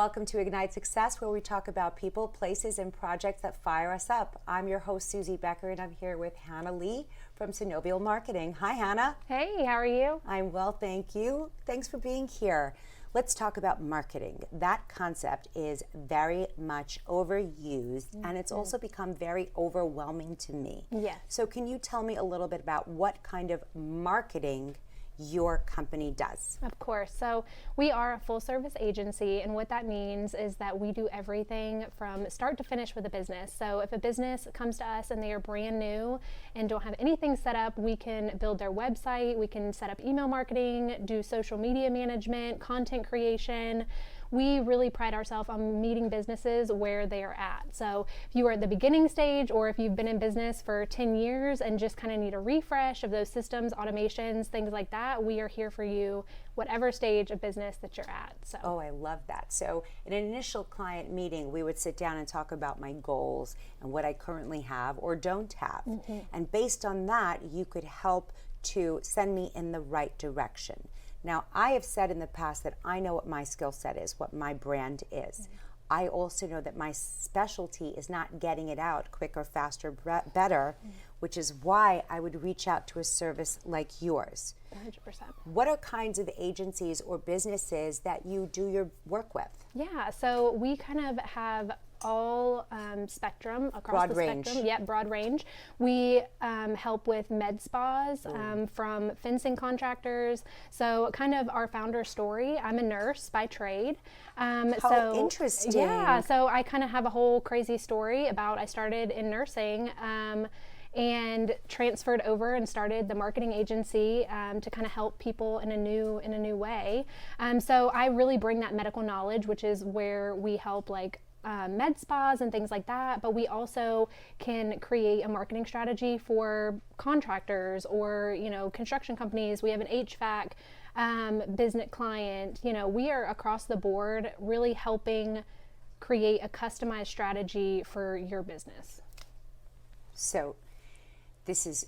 welcome to Ignite Success, where we talk about people, places, and projects that fire us up. I'm your host, Suzie Becker, and I'm here with Hannah Lee from Synovial Marketing. Hi, Hannah. Hey, how are you? I'm well, thank you. Thanks for being here. Let's talk about marketing. That concept is very much overused, and it's also become very overwhelming to me. Yes. So can you tell me a little bit about what kind of marketing your company does? Of course. So we are a full service agency, and what that means is that we do everything from start to finish with a business. So if a business comes to us and they are brand new and don't have anything set up, we can build their website, we can set up email marketing, do social media management, content creation. We really pride ourselves on meeting businesses where they are at. So if you are at the beginning stage, or if you've been in business for 10 years and just kind of need a refresh of those systems, automations, things like that, we are here for you, whatever stage of business that you're at. So. Oh, I love that. So in an initial client meeting, we would sit down and talk about my goals and what I currently have or don't have. And based on that, you could help to send me in the right direction. Now, I have said in the past that I know what my skill set is, what my brand is. I also know that my specialty is not getting it out quicker, faster, better, which is why I would reach out to a service like yours. 100%. What are kinds of agencies or businesses that you do your work with? Yeah, so we kind of have all spectrum across Broad the range. spectrum. Yeah, broad range. We help with med spas from fencing contractors. So kind of our founder story. I'm a nurse by trade. How interesting. Yeah, so I kind of have a whole crazy story about I started in nursing and transferred over and started the marketing agency to kind of help people in a new way. So I really bring that medical knowledge, which is where we help like med spas and things like that, but we also can create a marketing strategy for contractors or, construction companies. We have an HVAC business client. We are across the board really helping create a customized strategy for your business. So this is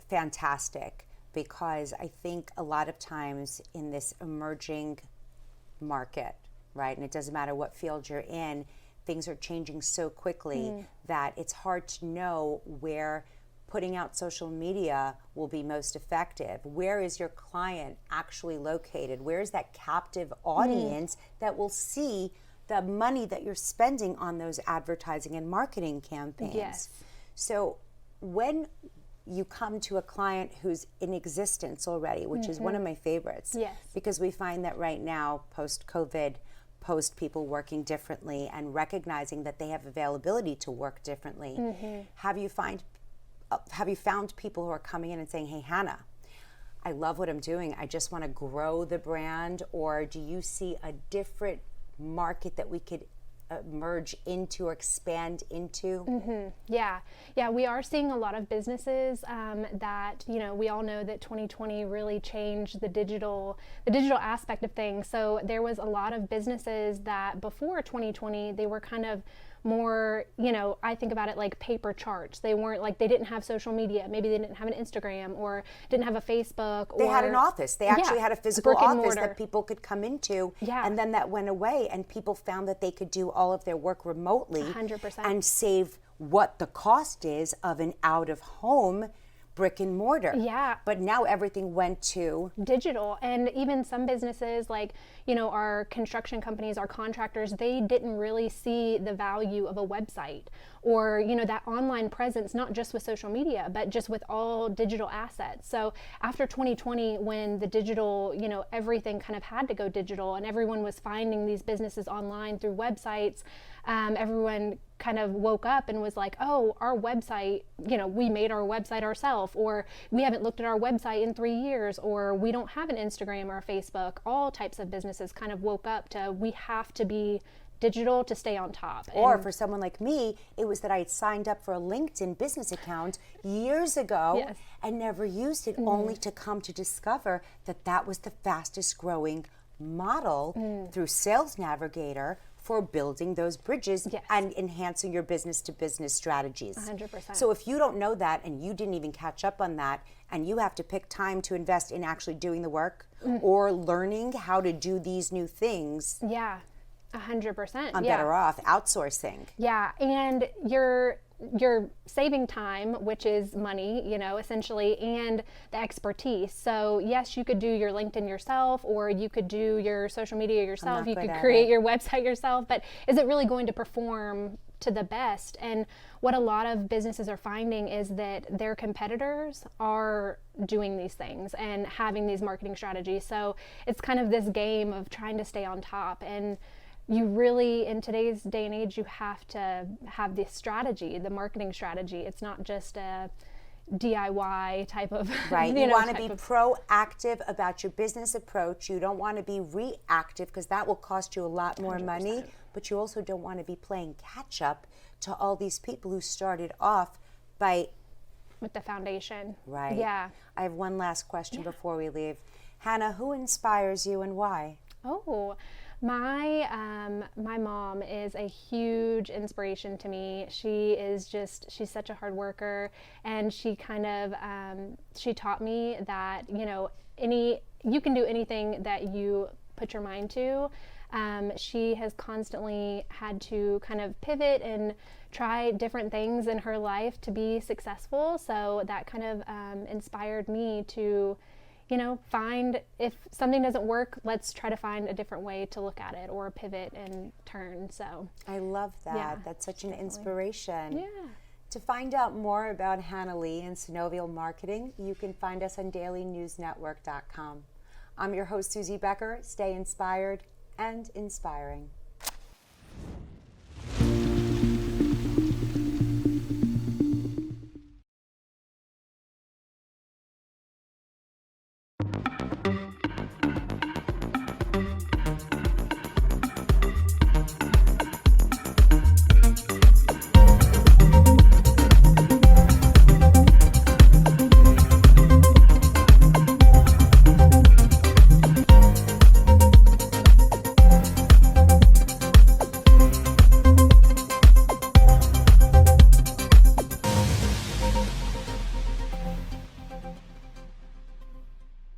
fantastic, because I think a lot of times in this emerging market, right, and it doesn't matter what field you're in, things are changing so quickly that it's hard to know where putting out social media will be most effective. Where is your client actually located? Where is that captive audience that will see the money that you're spending on those advertising and marketing campaigns? Yes. So when you come to a client who's in existence already, which is one of my favorites, Yes. because we find that right now, post-COVID, post people working differently and recognizing that they have availability to work differently. Have you found people who are coming in and saying, hey, Hannah, I love what I'm doing, I just want to grow the brand? Or do you see a different market that we could merge into or expand into? Yeah, we are seeing a lot of businesses that, we all know that 2020 really changed the digital aspect of things. So there was a lot of businesses that before 2020, they were kind of more, I think about it like paper charts. They weren't like, they didn't have social media. Maybe they didn't have an Instagram or didn't have a Facebook. They had an office. They actually had a physical office that people could come into. Yeah. And then that went away, and people found that they could do all of their work remotely 100%. and save what the cost is of an out-of-home brick and mortar. Yeah. But now everything went to digital. And even some businesses like, our construction companies, our contractors, they didn't really see the value of a website or, that online presence, not just with social media, but just with all digital assets. So after 2020, when the digital, everything kind of had to go digital and everyone was finding these businesses online through websites, everyone kind of woke up and was like, oh, our website, we made our website ourselves, or we haven't looked at our website in 3 years, or we don't have an Instagram or a Facebook. All types of businesses kind of woke up to, we have to be digital to stay on top. Or for someone like me, it was that I had signed up for a LinkedIn business account years ago and never used it, only to come to discover that that was the fastest growing model through Sales Navigator for building those bridges and enhancing your business to business strategies. 100%. So if you don't know that and you didn't even catch up on that, and you have to pick time to invest in actually doing the work or learning how to do these new things, 100%. I'm yeah. better off outsourcing. Yeah, and you're saving time, which is money, you know, essentially, and the expertise. So yes, you could do your LinkedIn yourself, or you could do your social media yourself. You could create your website yourself, but is it really going to perform to the best? And what a lot of businesses are finding is that their competitors are doing these things and having these marketing strategies. So it's kind of this game of trying to stay on top. And you really, in today's day and age, you have to have this strategy, the marketing strategy. It's not just a DIY type of, right. You want to be proactive about your business approach. You don't want to be reactive, because that will cost you a lot more 100%. money, but you also don't want to be playing catch up to all these people who started off with the foundation. Right. Yeah. I have one last question before we leave. Hannah, who inspires you and why? Oh, my mom is a huge inspiration to me. She's such a hard worker, and she kind of, she taught me that, you know, you can do anything that you put your mind to. She has constantly had to kind of pivot and try different things in her life to be successful. So that kind of inspired me to, you know, find, if something doesn't work, let's try to find a different way to look at it, or pivot and turn. So I love that. Yeah, that's such an inspiration. Yeah. To find out more about Hannah Lee and Synovial Marketing, you can find us on dailynewsnetwork.com. I'm your host, Suzie Becker. Stay inspired and inspiring.